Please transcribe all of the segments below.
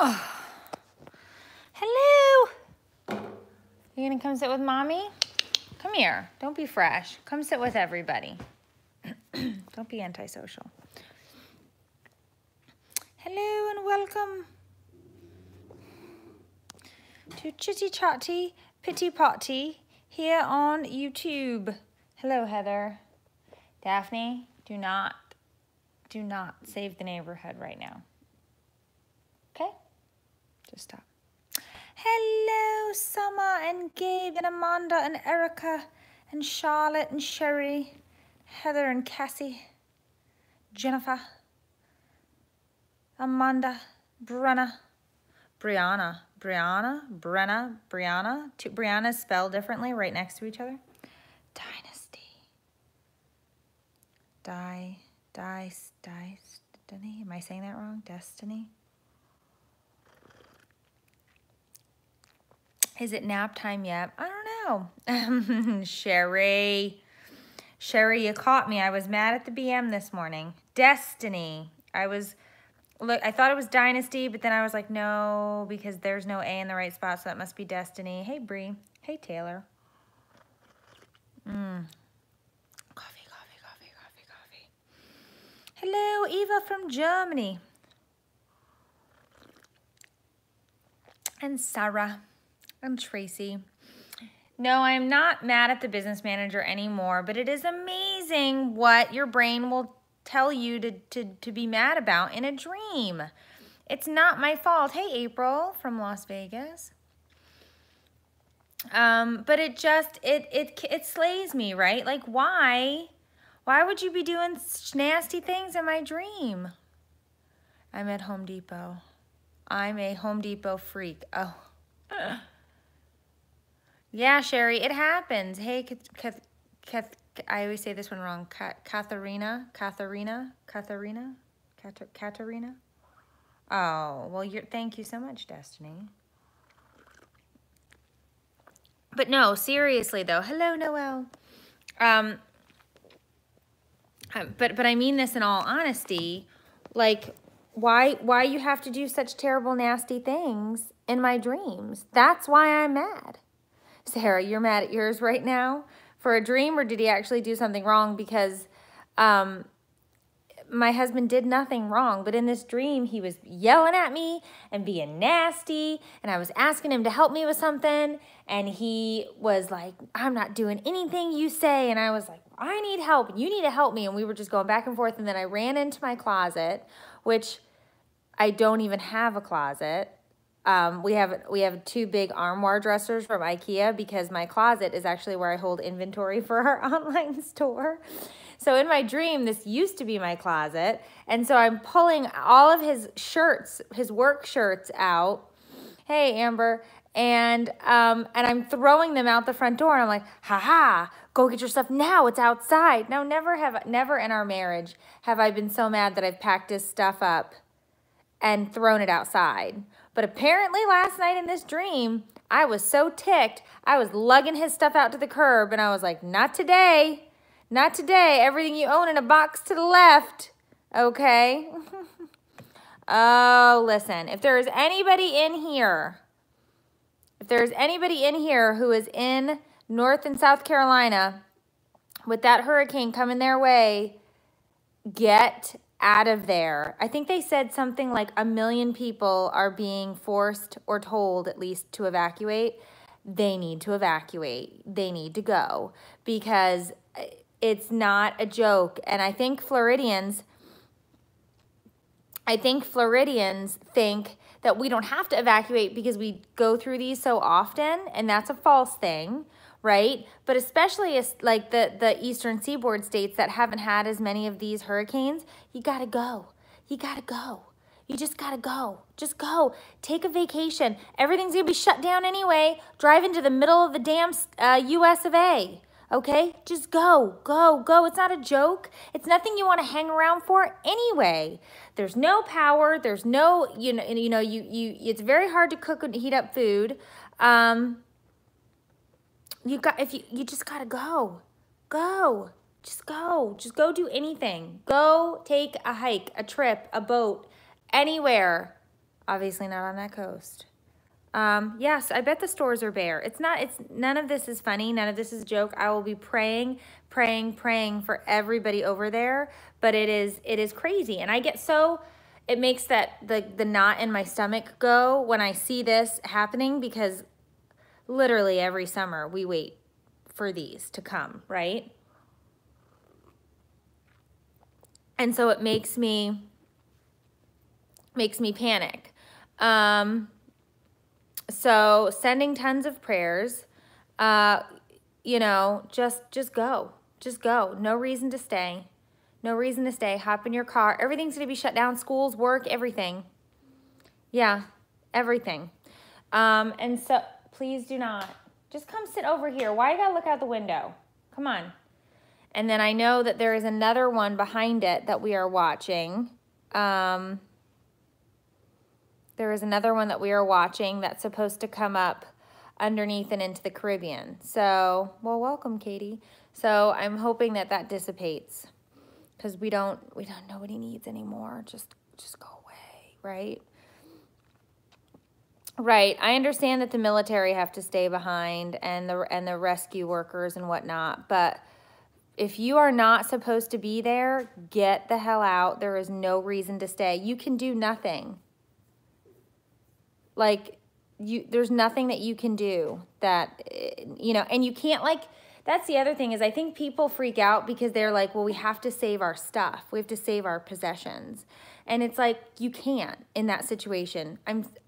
Oh, hello. You gonna come sit with mommy? Come here. Don't be fresh. Come sit with everybody. Don't be antisocial. Hello and welcome to Chitty Chatty Pitty here on YouTube. Hello, Heather. Daphne, do not save the neighborhood right now. Okay? Just stop. Hello, Summer and Gabe and Amanda and Erica and Charlotte and Sherry, Heather and Cassie, Jennifer, Amanda, Brianna. Two Briannas spelled differently right next to each other. Dynasty. Destiny. Am I saying that wrong? Destiny. Is it nap time yet? I don't know. Sherry, you caught me. I was mad at the BM this morning. Destiny. I thought it was Dynasty, but then I was like, no, because there's no A in the right spot, so that must be Destiny. Hey, Bree. Hey, Taylor. Coffee. Hello, Eva from Germany. And Sarah. And Tracy. No, I'm not mad at the business manager anymore, but it is amazing what your brain will tell you to be mad about in a dream. It's not my fault. Hey, April from Las Vegas. But it just, it slays me, right? Like, why would you be doing nasty things in my dream? I'm at Home Depot. I'm a Home Depot freak. Oh. Yeah, Sherry, it happens. Hey, I always say this one wrong. Katharina. Oh, well, thank you so much, Destiny. But no, seriously though. Hello, Noelle. But I mean this in all honesty. Like, why you have to do such terrible, nasty things in my dreams? That's why I'm mad. Sarah, you're mad at yours right now for a dream, or did he actually do something wrong? Because my husband did nothing wrong, but in this dream, he was yelling at me and being nasty, and I was asking him to help me with something, and he was like, I'm not doing anything you say, and I was like, I need help, you need to help me, and we were just going back and forth, and then I ran into my closet, which I don't even have a closet. We have two big armoire dressers from IKEA because my closet is actually where I hold inventory for our online store. So in my dream, this used to be my closet. And so I'm pulling all of his shirts, his work shirts out. Hey, Amber. And I'm throwing them out the front door. And I'm like, ha, go get your stuff now. It's outside. Now, never in our marriage have I been so mad that I've packed his stuff up and thrown it outside. But apparently last night in this dream, I was so ticked, I was lugging his stuff out to the curb, and I was like, not today. Not today. Everything you own in a box to the left. Okay? Oh, listen. If there is anybody in here, who is in North and South Carolina with that hurricane coming their way, get out of there. I think they said something like 1 million people are being forced or told at least to evacuate. They need to evacuate. They need to go because it's not a joke. And I think Floridians think that we don't have to evacuate because we go through these so often, and that's a false thing, right? But especially like the eastern seaboard states that haven't had as many of these hurricanes, you gotta go. You gotta go. You just gotta go. Just go. Take a vacation. Everything's gonna be shut down anyway. Drive into the middle of the damn US of A. Okay? Just go. It's not a joke. It's nothing you want to hang around for anyway. There's no power. There's no, it's very hard to cook and heat up food. You just gotta go. Just go do anything. Go take a hike, a trip, a boat, anywhere. Obviously not on that coast. Yes, I bet the stores are bare. None of this is funny. None of this is a joke. I will be praying for everybody over there, but it is crazy. And I get so, it makes the knot in my stomach go when I see this happening, because literally every summer we wait for these to come, right? And so it makes me panic. So sending tons of prayers, you know, just go. Just go. No reason to stay. No reason to stay. Hop in your car. Everything's going to be shut down. Schools, work, everything. Yeah, everything. And so please do not. Just come sit over here. Why you got to look out the window? Come on. And then I know that there is another one behind it that we are watching. There is another one that we are watching that's supposed to come up underneath and into the Caribbean. So, well, welcome, Katie. So I'm hoping that dissipates, because nobody needs anymore. Just go away, right? Right. I understand that the military have to stay behind, and the rescue workers and whatnot, but if you are not supposed to be there, get the hell out. There is no reason to stay. You can do nothing. Like, there's nothing that you can do that, you know, and you can't, like, that's the other thing is I think people freak out because they're like, well, we have to save our stuff. We have to save our possessions. And it's like, you can't in that situation.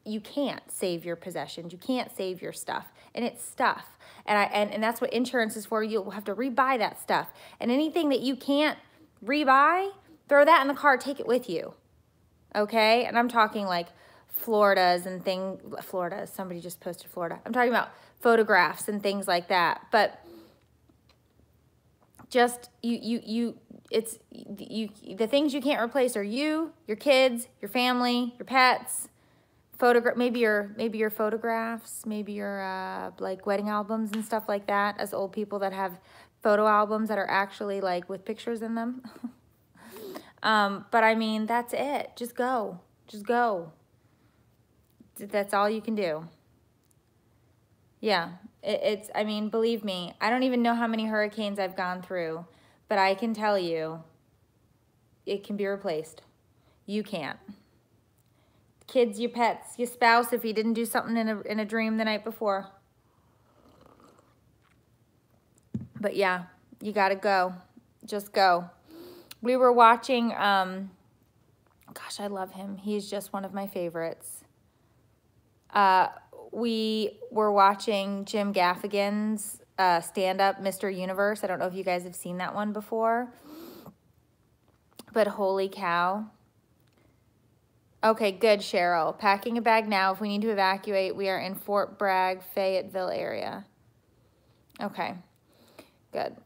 You can't save your possessions. You can't save your stuff. And it's stuff. And that's what insurance is for. You'll have to rebuy that stuff. And anything that you can't rebuy, throw that in the car, take it with you. Okay? And I'm talking like Floridas and things. Florida, somebody just posted Florida. I'm talking about photographs and things like that. But just the things you can't replace are you, your kids, your family, your pets, maybe your photographs, maybe your like wedding albums and stuff like that, as old people that have photo albums that are actually like with pictures in them. But I mean, that's it. Just go. Just go. That's all you can do. Yeah, I mean, believe me, I don't even know how many hurricanes I've gone through, but I can tell you it can be replaced. You can't. Kids, your pets, your spouse, if you didn't do something in a dream the night before. But yeah, you got to go. Just go. We were watching, gosh, I love him. He's just one of my favorites. We were watching Jim Gaffigan's stand-up, Mr. Universe. I don't know if you guys have seen that one before. But holy cow. Okay, good, Cheryl. Packing a bag now. If we need to evacuate, we are in Fort Bragg, Fayetteville area. Okay, good.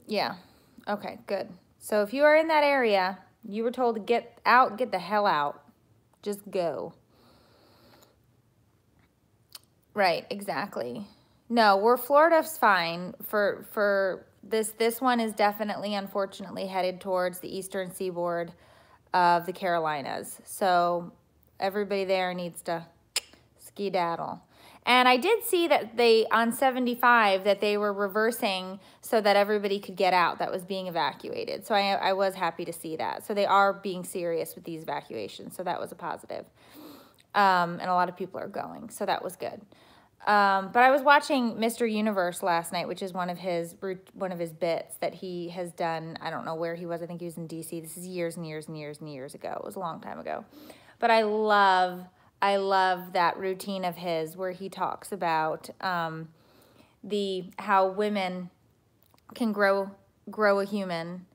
Yeah, okay, good. So if you are in that area, you were told to get out, get the hell out. Just go. Right, exactly. No, Florida's fine for this one is definitely, unfortunately, headed towards the eastern seaboard of the Carolinas. So everybody there needs to skedaddle. And I did see that on 75, that they were reversing so that everybody could get out that was being evacuated. So I was happy to see that. So they are being serious with these evacuations. So that was a positive. And a lot of people are going. So that was good. But I was watching Mr. Universe last night, which is one of his bits that he has done. I don't know where he was. I think he was in D.C. This is years and years and years and years ago. It was a long time ago. But I love that routine of his where he talks about how women can grow a human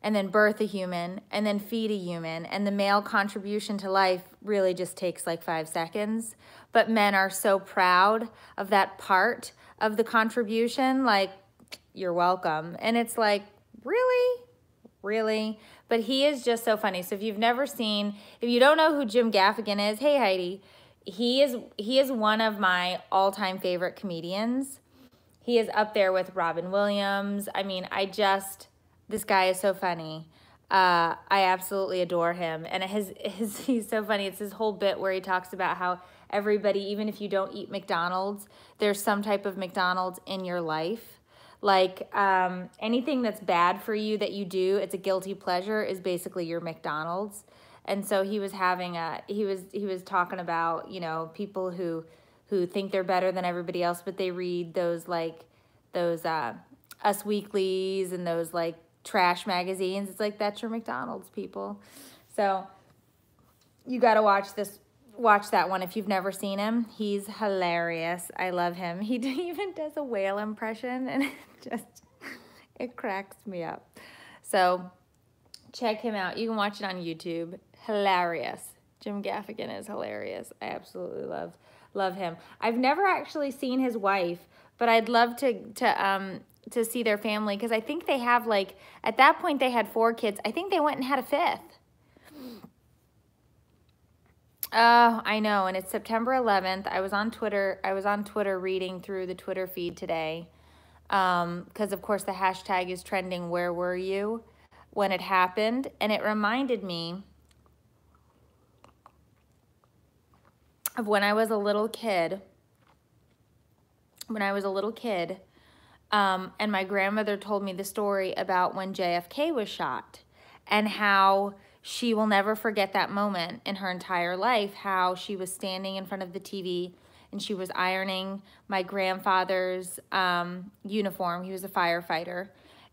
and then birth a human and then feed a human, and the male contribution to life really just takes like 5 seconds, but men are so proud of that part of the contribution, like, you're welcome. And it's like, really? But he is just so funny. So if you don't know who Jim Gaffigan is, hey Heidi, he is one of my all-time favorite comedians. He is up there with Robin Williams. I mean, this guy is so funny. I absolutely adore him. And he's so funny. It's his whole bit where he talks about how everybody, even if you don't eat McDonald's, there's some type of McDonald's in your life. Like anything that's bad for you that you do, it's a guilty pleasure, is basically your McDonald's. And so he was having he was talking about, you know, people who think they're better than everybody else, but they read those Us Weeklies and those like trash magazines. It's like, that's your McDonald's, people. So you got to watch that one if you've never seen him. He's hilarious. I love him. He even does a whale impression, and it cracks me up. So check him out. You can watch it on YouTube. Hilarious. Jim Gaffigan is hilarious. I absolutely love him. I've never actually seen his wife, but I'd love to see their family, because I think they have, like, at that point they had 4 kids. I think they went and had a 5th. Oh, I know, and it's September 11th. I was on Twitter reading through the Twitter feed today, because of course the hashtag is trending, where were you when it happened? And it reminded me of when I was a little kid. And my grandmother told me the story about when JFK was shot, and how she will never forget that moment in her entire life, how she was standing in front of the TV and she was ironing my grandfather's uniform. He was a firefighter.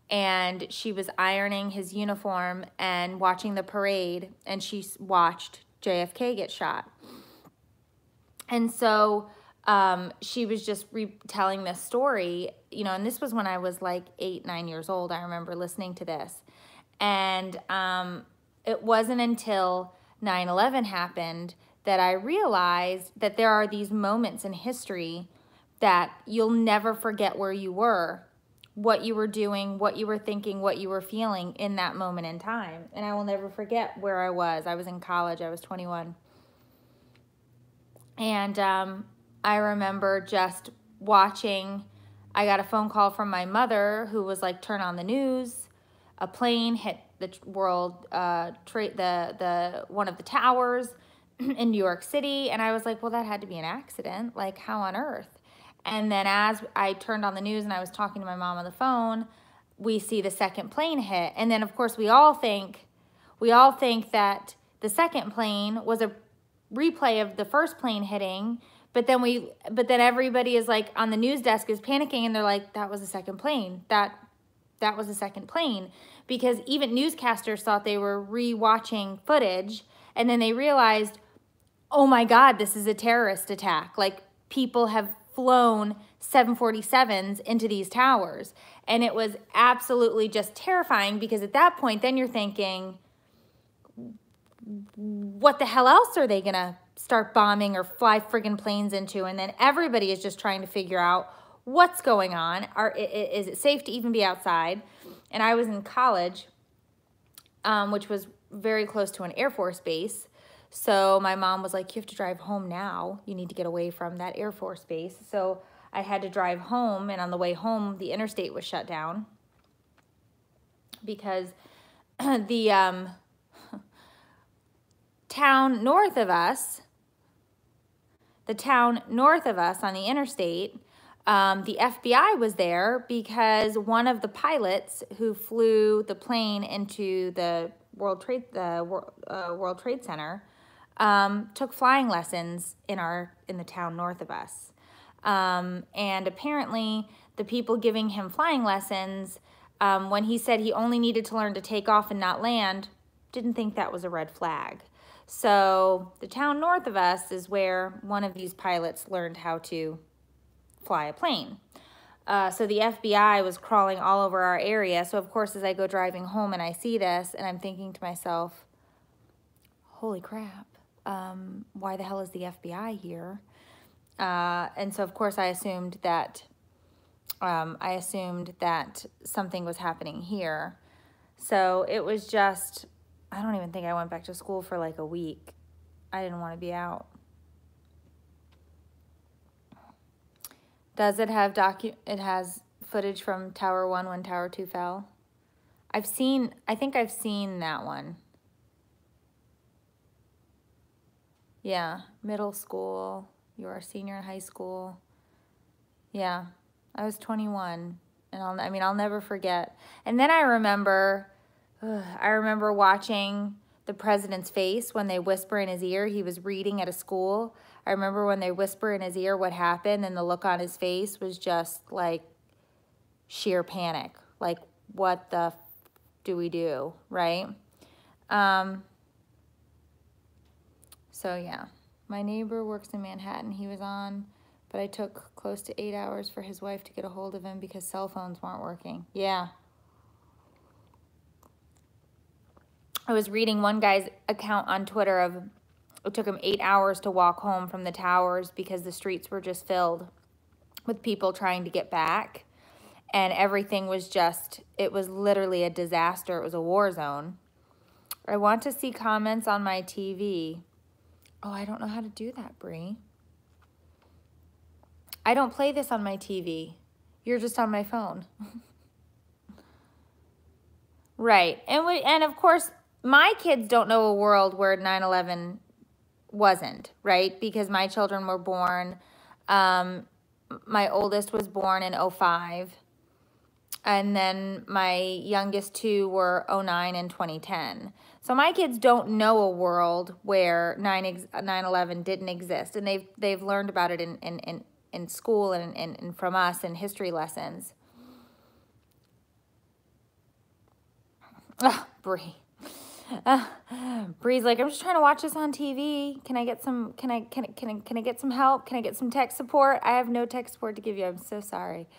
And she was ironing his uniform and watching the parade, and she watched JFK get shot. And so she was just retelling this story, you know, and this was when I was like 8, 9 years old. I remember listening to this. And it wasn't until 9/11 happened that I realized that there are these moments in history that you'll never forget where you were, what you were doing, what you were thinking, what you were feeling in that moment in time. And I will never forget where I was. I was in college. I was 21. And I remember just watching. I got a phone call from my mother who was like, turn on the news. A plane hit the World Trade, one of the towers in New York City. And I was like, well, that had to be an accident. Like, how on earth? And then as I turned on the news and I was talking to my mom on the phone, we see the second plane hit. And then, of course, we all think that the second plane was a replay of the first plane hitting. But then everybody is like, on the news desk is panicking, and they're like, that was the second plane. That was the second plane. Because even newscasters thought they were re-watching footage, and then they realized, oh my God, this is a terrorist attack. Like, people have flown 747s into these towers. And it was absolutely just terrifying, because at that point, then you're thinking, what the hell else are they going to start bombing or fly friggin' planes into? And then everybody is just trying to figure out what's going on. Is it safe to even be outside? And I was in college, which was very close to an Air Force base. So my mom was like, you have to drive home now. You need to get away from that Air Force base. So I had to drive home, and on the way home, the interstate was shut down because the town north of us on the interstate, the FBI was there because one of the pilots who flew the plane into the World Trade Center took flying lessons in the town north of us. And apparently the people giving him flying lessons, when he said he only needed to learn to take off and not land, didn't think that was a red flag. So the town north of us is where one of these pilots learned how to fly a plane. So the FBI was crawling all over our area. So of course, as I go driving home and I see this, and I'm thinking to myself, holy crap, why the hell is the FBI here? And so of course I assumed that something was happening here. So it was just, I don't even think I went back to school for like a week. I didn't want to be out. Does it have it has footage from Tower 1 when Tower 2 fell? I think I've seen that one. Yeah, middle school. You were a senior in high school. Yeah, I was 21, and I'll never forget. And then I remember watching the president's face when they whisper in his ear. He was reading at a school. I remember when they whisper in his ear what happened, and the look on his face was just like sheer panic. Like, what the do we do, right? So yeah, my neighbor works in Manhattan. He was on, but I took close to 8 hours for his wife to get a hold of him because cell phones weren't working. Yeah. I was reading one guy's account on Twitter of it took him 8 hours to walk home from the towers because the streets were just filled with people trying to get back. And everything was it was literally a disaster. It was a war zone. I want to see comments on my TV. Oh, I don't know how to do that, Bree. I don't play this on my TV. You're just on my phone. Right. And of course, my kids don't know a world where 9/11 wasn't, right? Because my children were born, my oldest was born in 2005. And then my youngest two were 2009 and 2010. So my kids don't know a world where 9/11 didn't exist. And they've learned about it in school and from us in history lessons. Bree. Bree's like, I'm just trying to watch this on TV. Can I get some get some help? Can I get some tech support? I have no tech support to give you. I'm so sorry.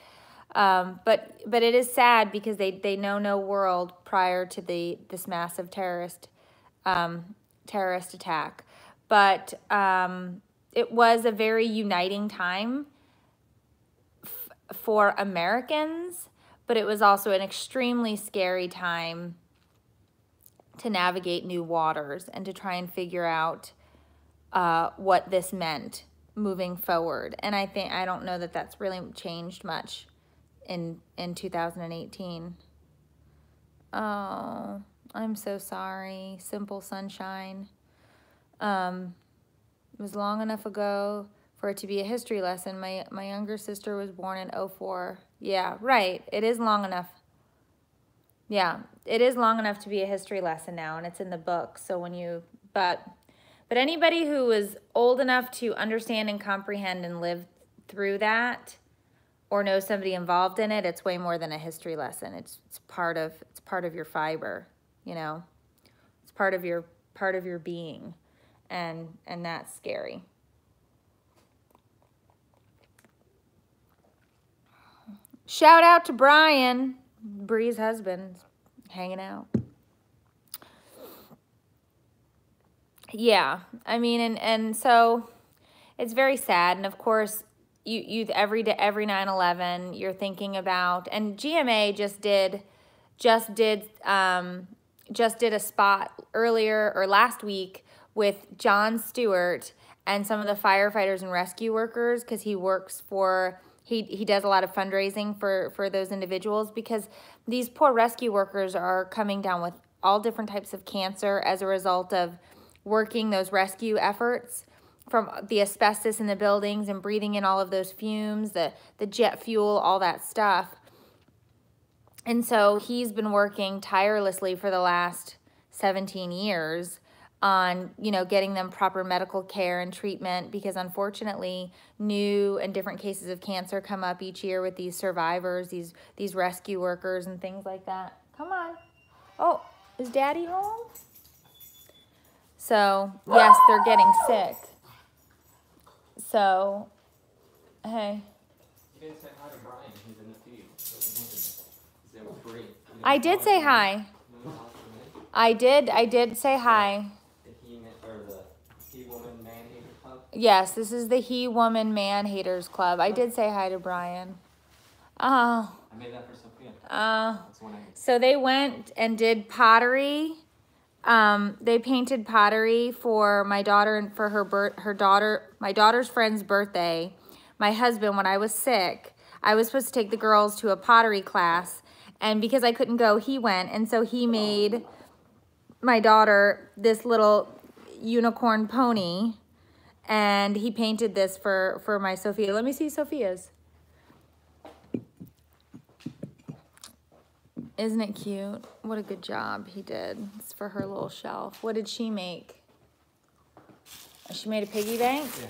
But it is sad because they know no world prior to this massive terrorist attack. But it was a very uniting time for Americans, but it was also an extremely scary time to navigate new waters and to try and figure out what this meant moving forward. And I don't know that that's really changed much in 2018. Oh, I'm so sorry. Simple Sunshine. It was long enough ago for it to be a history lesson. My younger sister was born in 2004. Yeah, right. It is long enough. Yeah, it is long enough to be a history lesson now, and it's in the book. So when you, but anybody who is old enough to understand and comprehend and live through that, or know somebody involved in it, it's way more than a history lesson. It's part of your fiber, you know. It's part of your being, and that's scary. Shout out to Brian, Bree's husband, hanging out. Yeah, I mean, and so it's very sad, and of course, you every 9/11 you're thinking about, and GMA just did a spot earlier or last week with Jon Stewart and some of the firefighters and rescue workers, because he works for he does a lot of fundraising for those individuals, because these poor rescue workers are coming down with all different types of cancer as a result of working those rescue efforts, from the asbestos in the buildings and breathing in all of those fumes, the jet fuel, all that stuff. And so he's been working tirelessly for the last 17 years on, getting them proper medical care and treatment, because unfortunately new and different cases of cancer come up each year with these survivors, these rescue workers and things like that. Come on. Oh, is Daddy home? So, yes, they're getting sick. So, hey. You didn't say hi to Brian. He's in the feed. I did say hi. I did say hi. The He Woman Man Haters Club? Yes, this is the He Woman Man Haters Club. I did say hi to Brian. Oh. I made that for Sophia. So they went and did pottery. They painted pottery for my daughter and for my daughter's friend's birthday. My husband, when I was sick, I was supposed to take the girls to a pottery class, And because I couldn't go, he went. And so he made my daughter this little unicorn pony. And he painted this for my Sophia. Let me see Sophia's. Isn't it cute? What a good job he did. It's for her little shelf. What did she make? She made a piggy bank? Yeah.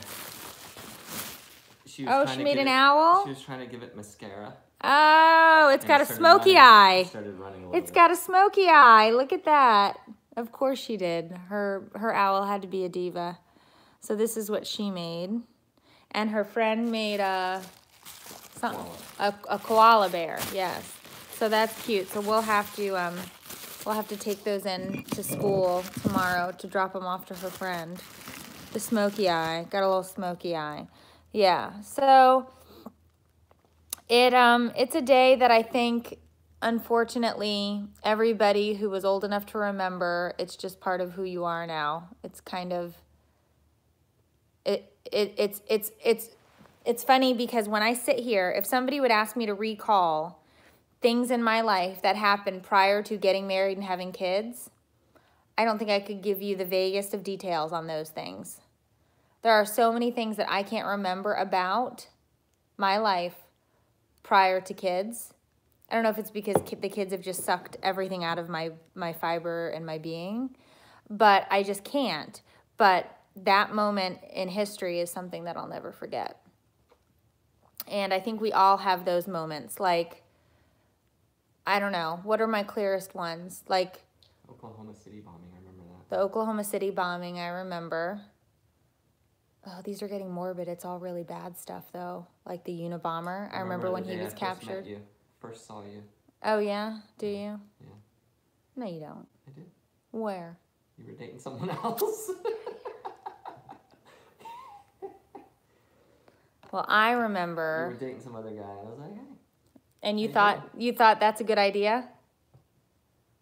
She made an owl? She was trying to give it mascara. Oh, it's got a smoky eye. It's got a smoky eye. Look at that. Of course she did. Her owl had to be a diva. So this is what she made. And her friend made a koala bear. Yes. So that's cute. So we'll have to take those in to school tomorrow to drop them off to her friend. The smoky eye. Got a little smoky eye. Yeah. So it's a day that I think, unfortunately, everybody who was old enough to remember, it's just part of who you are now. It's kind of it's funny because when I sit here, if somebody would ask me to recall things in my life that happened prior to getting married and having kids, I don't think I could give you the vaguest of details on those things. There are so many things that I can't remember about my life prior to kids. I don't know if it's because the kids have just sucked everything out of my fiber and my being, but I just can't. But that moment in history is something that I'll never forget. And I think we all have those moments. Like, I don't know, what are my clearest ones? Like Oklahoma City bombing, I remember that. The Oklahoma City bombing, I remember. Oh, these are getting morbid. It's all really bad stuff, though. Like the Unabomber. I remember when he was captured. First saw you. Oh, yeah? Do you? Yeah. No, you don't. I did. Where? You were dating someone else. Well, I remember. You were dating some other guy. I was like, hey. And you thought that's a good idea?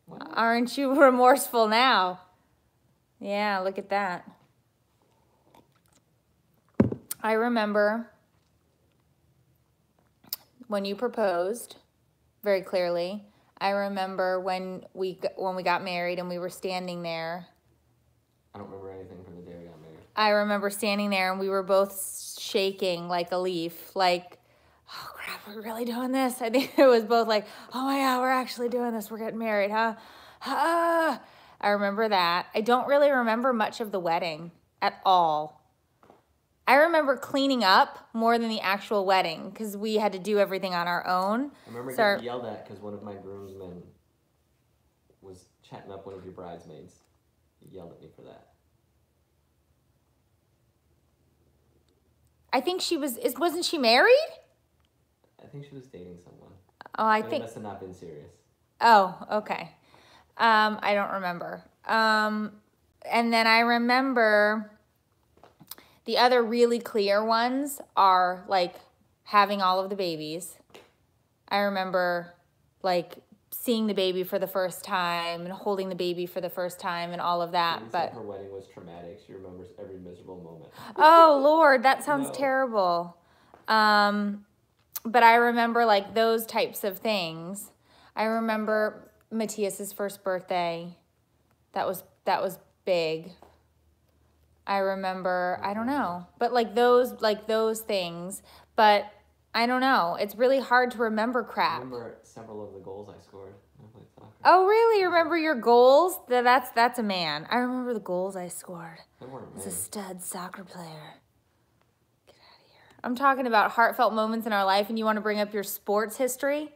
What? Aren't you remorseful now? Yeah, look at that. I remember when you proposed, very clearly. I remember when we got married and we were standing there. I don't remember anything from the day we got married. I remember standing there and we were both shaking like a leaf, like, oh crap, we're really doing this? I think it was both like, oh my God, we're actually doing this. We're getting married, huh? I remember that. I don't really remember much of the wedding at all. I remember cleaning up more than the actual wedding because we had to do everything on our own. I remember getting yelled at because one of my groomsmen was chatting up one of your bridesmaids. He yelled at me for that. I think wasn't she married? I think she was dating someone. Oh, I think. It must have not been serious. Oh, okay. I don't remember. And then I remember the other really clear ones are like having all of the babies. I remember like seeing the baby for the first time and holding the baby for the first time and all of that. But her wedding was traumatic. She remembers every miserable moment. Oh Lord, that sounds terrible. But I remember like those types of things. I remember Matthias's first birthday. That was big. I remember, I don't know, but like those things, but I don't know. It's really hard to remember crap. I remember several of the goals I scored. Oh, really? You remember your goals? That's a man. I remember the goals I scored. As a stud soccer player. Get out of here. I'm talking about heartfelt moments in our life, and you want to bring up your sports history?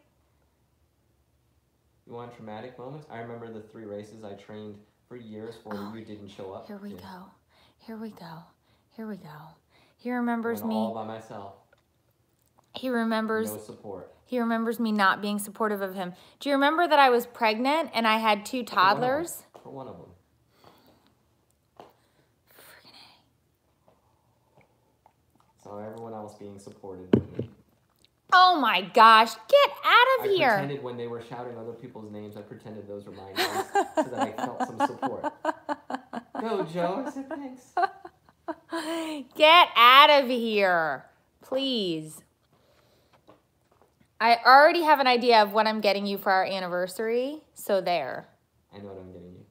You want traumatic moments? I remember the 3 races I trained for years for you didn't show up. Here we go. Here we go. Here we go. He remembers me. All by myself. He remembers. No support. He remembers me not being supportive of him. Do you remember that I was pregnant and I had 2 toddlers? For one of them. Friggin' A. So everyone else being supported. Oh my gosh, get out of here. I pretended when they were shouting other people's names, I pretended those were my names so that I felt some support. Go, Joe. I said thanks. Get out of here, please. I already have an idea of what I'm getting you for our anniversary, so there. I know what I'm getting you.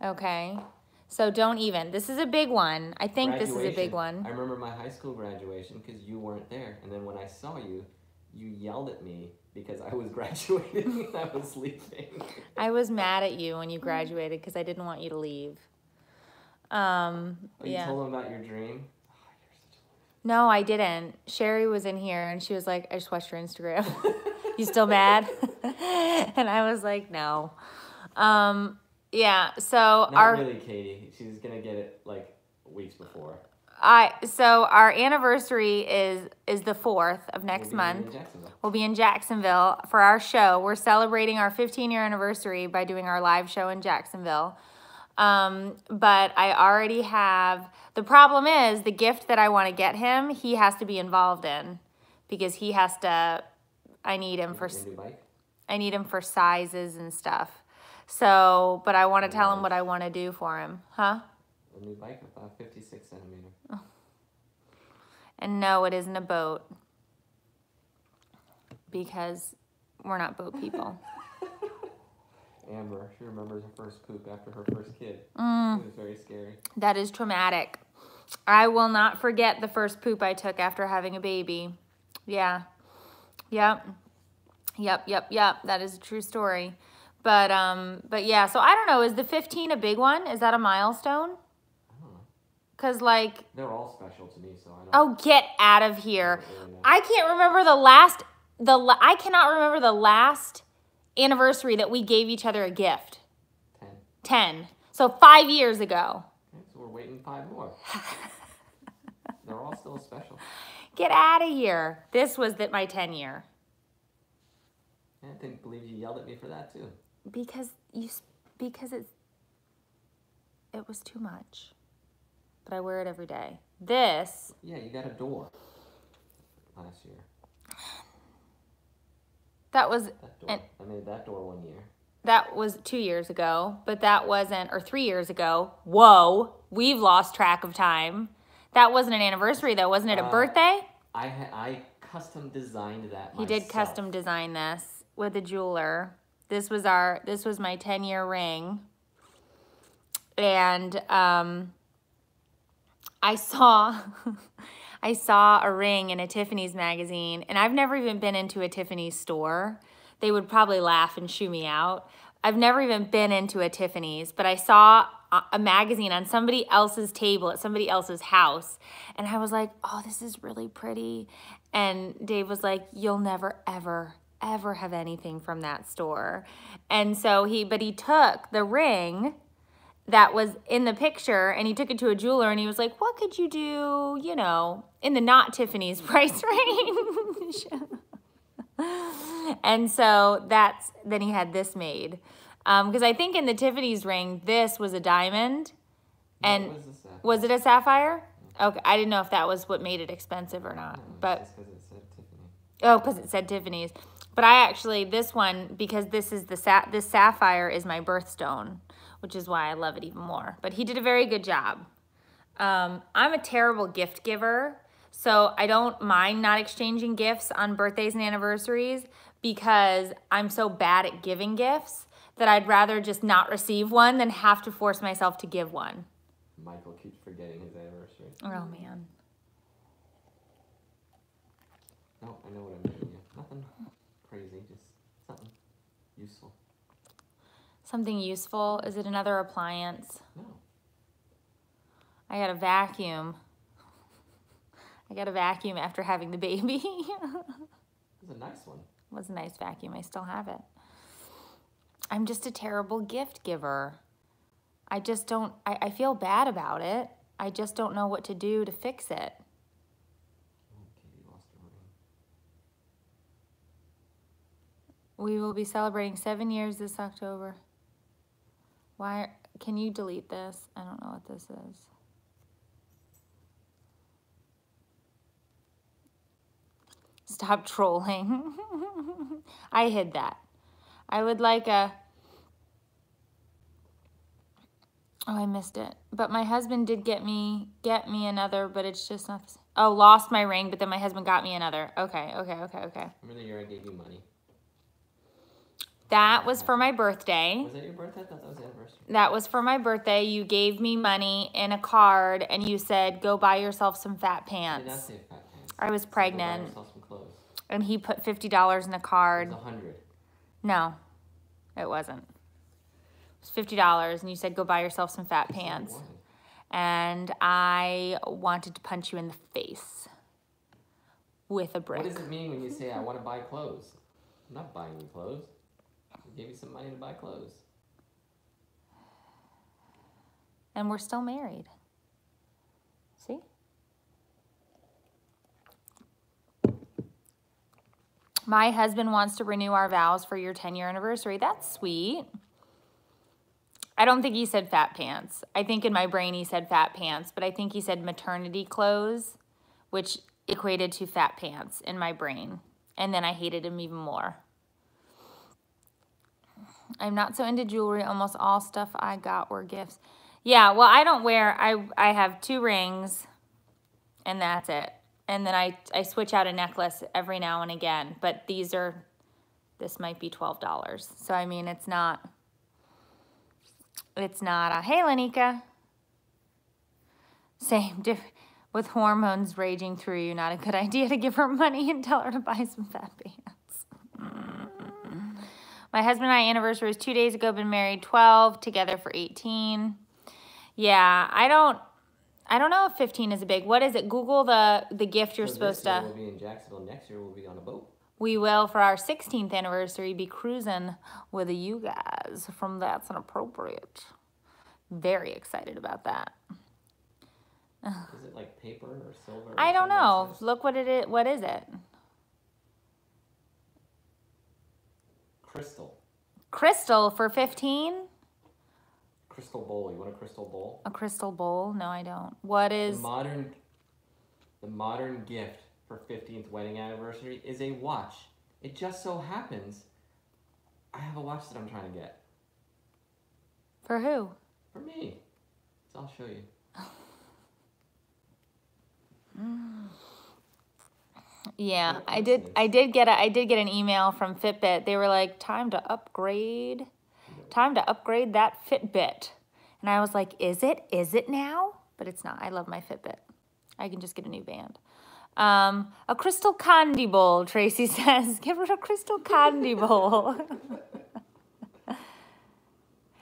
Okay. So don't even. This is a big one. I think this is a big one. I remember my high school graduation because you weren't there. And then when I saw you, you yelled at me because I was graduating and I was leaving. I was mad at you when you graduated because I didn't want you to leave. You Yeah. told them about your dream? No, I didn't. Sherry was in here and she was like, I just watched your Instagram. You still mad? And I was like, no. Yeah, so Not really, Katie. She's going to get it like weeks before. So our anniversary is the 4th of next month. We'll be in Jacksonville for our show. We're celebrating our 15-year anniversary by doing our live show in Jacksonville. But I already have, the problem is the gift that I want to get him, he has to be involved in because he has to, I need him for sizes and stuff. So, but I want to tell him what I want to do for him. Huh? A new bike with a 56 centimeter. Oh. And no, it isn't a boat. Because we're not boat people. Amber, she remembers her first poop after her first kid. It was very scary. That is traumatic. I will not forget the first poop I took after having a baby. Yeah. Yep. That is a true story. But yeah, so I don't know. Is the 15 a big one? Is that a milestone? I don't know. Because, like... They're all special to me, so I don't... Oh, get out of here. I can't remember I cannot remember the last anniversary that we gave each other a gift. 10. So 5 years ago. Okay, so we're waiting 5 more. They're all still special. Get out of here. This was my 10-year. I didn't believe you yelled at me for that, too. Because it was too much. But I wear it every day. This. Yeah, you got a door last year. That was. I made that door 1 year. That was 2 years ago, but that wasn't, or 3 years ago. Whoa, we've lost track of time. That wasn't an anniversary though, wasn't it a birthday? I custom designed that myself. He did custom design this with a jeweler. This was my 10-year ring. And I saw a ring in a Tiffany's magazine, and I've never even been into a Tiffany's store. They would probably laugh and shoo me out. I've never even been into a Tiffany's, but I saw a magazine on somebody else's table at somebody else's house, and I was like, oh, this is really pretty. And Dave was like, you'll never, ever, ever have anything from that store. And so he took the ring that was in the picture and he took it to a jeweler and he was like, what could you do, you know, in the not Tiffany's price range? And so then he had this made. Because I think in the Tiffany's ring, this was a diamond. And was it a sapphire? Okay, I didn't know if that was what made it expensive or not. But just because it said Tiffany. Oh, because it said Tiffany's. But I actually, this one, because this is this sapphire is my birthstone, which is why I love it even more. But he did a very good job. I'm a terrible gift giver, so I don't mind not exchanging gifts on birthdays and anniversaries because I'm so bad at giving gifts that I'd rather just not receive one than have to force myself to give one. Michael keeps forgetting his anniversary. Oh, man. No, I know what I'm doing. Nothing crazy, just something useful. Something useful? Is it another appliance? No. I got a vacuum. I got a vacuum after having the baby. It was a nice one. It was a nice vacuum. I still have it. I'm just a terrible gift giver. I just don't, I feel bad about it. I just don't know what to do to fix it. Katie lost her ring. We will be celebrating 7 years this October. Why, can you delete this? I don't know what this is. Stop trolling. I hid that. I would like a... Oh, I missed it. But my husband did get me another, but it's just not the same. Oh, lost my ring, but then my husband got me another. Okay. Remember the year I gave you money? That was for my birthday. Was that your birthday? I thought that was anniversary. That was for my birthday. You gave me money in a card, and you said, go buy yourself some fat pants. I did not say fat pants. I was pregnant. Go buy yourself some clothes. And he put $50 in a card. It was $100. No, it wasn't. It was $50, and you said, go buy yourself some fat pants. And I wanted to punch you in the face with a brick. What does it mean when you say, I want to buy clothes? I'm not buying you clothes. I gave you some money to buy clothes. And we're still married. See? My husband wants to renew our vows for your 10-year anniversary. That's sweet. I don't think he said fat pants. I think in my brain he said fat pants, but I think he said maternity clothes, which equated to fat pants in my brain. And then I hated him even more. I'm not so into jewelry. Almost all stuff I got were gifts. Yeah, well, I don't wear, I have 2 rings, and that's it. And then I switch out a necklace every now and again. But this might be $12. So, I mean, it's not a, hey, Lenika. Same, with hormones raging through you, not a good idea to give her money and tell her to buy some fat pants. My husband and I anniversary was 2 days ago, been married 12, together for 18. Yeah, I don't know if 15 is a big. What is it? Google the gift you're supposed to. This year we'll be in Jacksonville. Next year we'll be on a boat. We will, for our 16th anniversary, be cruising with you guys from That's Inappropriate. Very excited about that. Is it like paper or silver? I don't know. Look what it is. What is it? Crystal. Crystal for 15? Crystal bowl. You want a crystal bowl? A crystal bowl? No, I don't. What is... The modern gift for 15th wedding anniversary is a watch. It just so happens I have a watch that I'm trying to get. For who? For me. So I'll show you. Yeah, I did get an email from Fitbit. They were like, time to upgrade that Fitbit. And I was like, is it now? But it's not. I love my Fitbit. I can just get a new band. A crystal candy bowl, Tracy says. Give her a crystal candy bowl.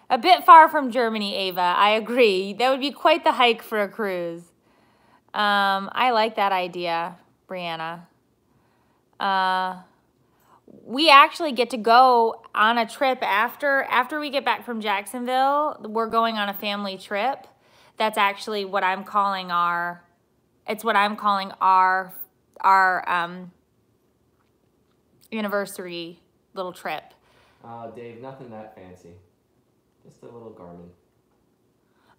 A bit far from Germany, Ava. I agree. That would be quite the hike for a cruise. I like that idea, Brianna. We actually get to go on a trip after we get back from Jacksonville. We're going on a family trip. That's actually what I'm calling our anniversary little trip. Dave, nothing that fancy. Just a little Garmin.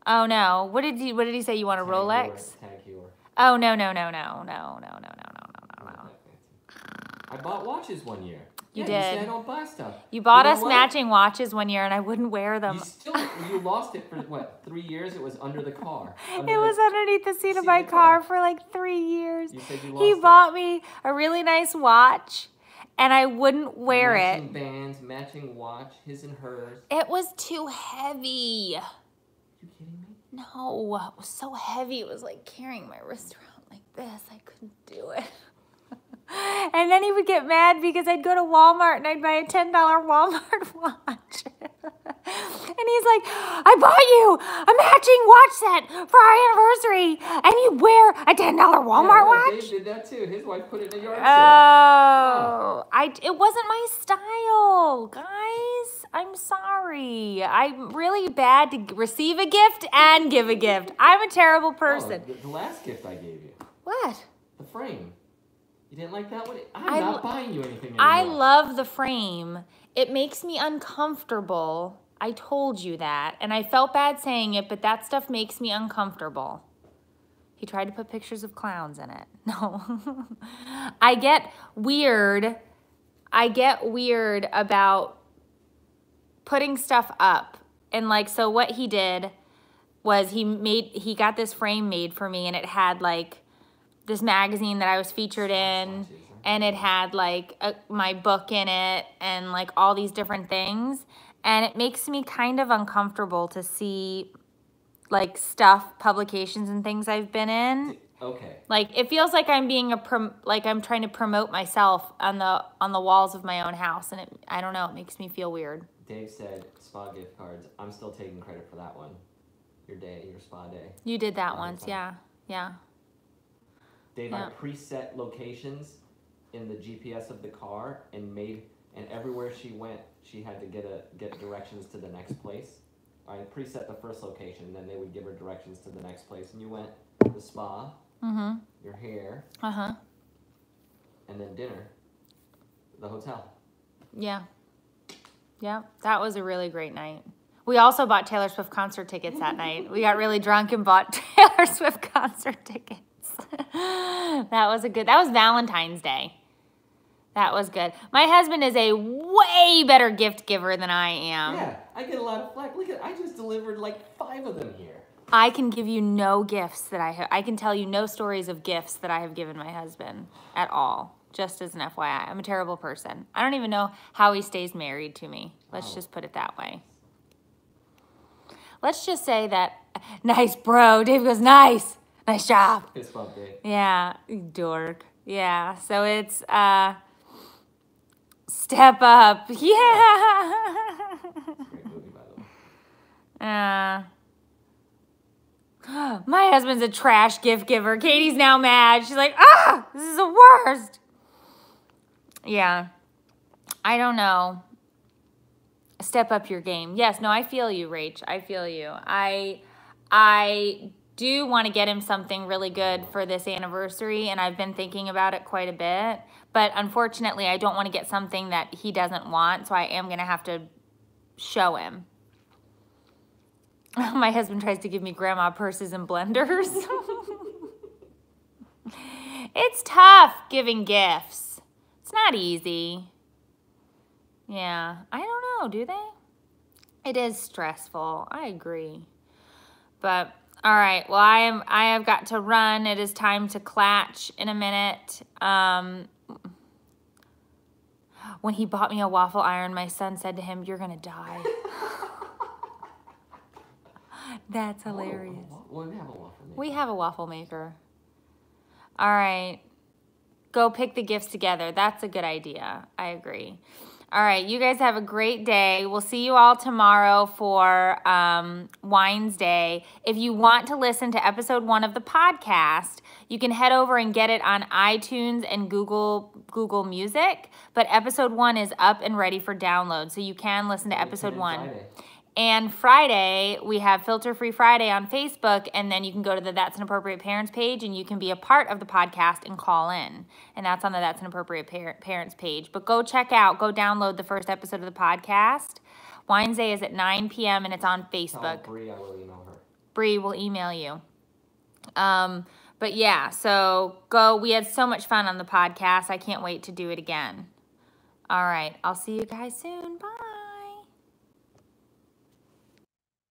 Oh no! What did he say? You want a Rolex? Tag your. Oh no! I bought watches one year. You did. You say I don't buy stuff. You bought us matching watches one year, and I wouldn't wear them. You lost it for what? 3 years? It was under the car. It was underneath the seat of my car for like 3 years. You said you lost He bought me a really nice watch, and I wouldn't wear it. Matching bands, matching watch, his and hers. It was too heavy. Are you kidding me? No, it was so heavy. It was like carrying my wrist around like this. I couldn't do it. And then he would get mad because I'd go to Walmart and I'd buy a $10 Walmart watch. And he's like, I bought you a matching watch set for our anniversary, and you wear a $10 Walmart watch? Dave did that too. His wife put it in a yard sale. Oh, it wasn't my style, guys. I'm sorry. I'm really bad to receive a gift and give a gift. I'm a terrible person. Oh, the last gift I gave you. What? The frame. You didn't like that one? I'm not buying you anything anymore. I love the frame. It makes me uncomfortable. I told you that. And I felt bad saying it, but that stuff makes me uncomfortable. He tried to put pictures of clowns in it. No. I get weird about putting stuff up. And like, so what he did was he got this frame made for me, and it had like this magazine that I was featured in, and it had like my book in it and like all these different things. And it makes me kind of uncomfortable to see like stuff, publications and things I've been in. Okay. Like it feels like I'm being like I'm trying to promote myself on the walls of my own house, and I don't know, it makes me feel weird. Dave said spa gift cards. I'm still taking credit for that one. Your spa day. You did that once, yeah. Dave, I preset locations in the GPS of the car and everywhere she went, she had to get directions to the next place. I preset the first location, and then they would give her directions to the next place. And you went to the spa, your hair, and then dinner, the hotel. Yeah, that was a really great night. We also bought Taylor Swift concert tickets that night. We got really drunk and bought Taylor Swift concert tickets. That was Valentine's Day. That was good. My husband is a way better gift giver than I am. Yeah, I get a lot of flack. Look, I just delivered like 5 of them here. I can give you no gifts that I can tell you no stories of gifts that I have given my husband at all. Just as an FYI. I'm a terrible person. I don't even know how he stays married to me. Let's just put it that way. Let's just say that, nice bro. Dave goes, nice. Nice job. Fist bump, Dave. Yeah, dork. Yeah, so it's, Step Up. Yeah. Great movie, by the way. My husband's a trash gift giver. Katie's now mad. She's like, this is the worst. Yeah. I don't know. Step up your game. Yes, no, I feel you, Rach. I feel you. I do want to get him something really good for this anniversary, and I've been thinking about it quite a bit. But unfortunately, I don't want to get something that he doesn't want, so I am going to have to show him. My husband tries to give me grandma purses and blenders. It's tough giving gifts. It's not easy. Yeah, I don't know, do they? It is stressful. I agree. But all right, well, I have got to run. It is time to clatch in a minute. When he bought me a waffle iron, my son said to him, "You're gonna die." That's hilarious. Well, we have a waffle maker. We have a waffle maker. All right. Go pick the gifts together. That's a good idea. I agree. All right. You guys have a great day. We'll see you all tomorrow for Wines Day. If you want to listen to episode 1 of the podcast, you can head over and get it on iTunes and Google Music. But episode 1 is up and ready for download, so you can listen to episode 1. Friday. And Friday, we have Filter Free Friday on Facebook, and then you can go to the That's Inappropriate Parents page, and you can be a part of the podcast and call in. And that's on the That's Inappropriate Parents page. But go download the first episode of the podcast. Wines Day is at 9 p.m., and it's on Facebook. Tell Bree I will email her. Bree will email you. But yeah, so go. We had so much fun on the podcast. I can't wait to do it again. All right. I'll see you guys soon. Bye.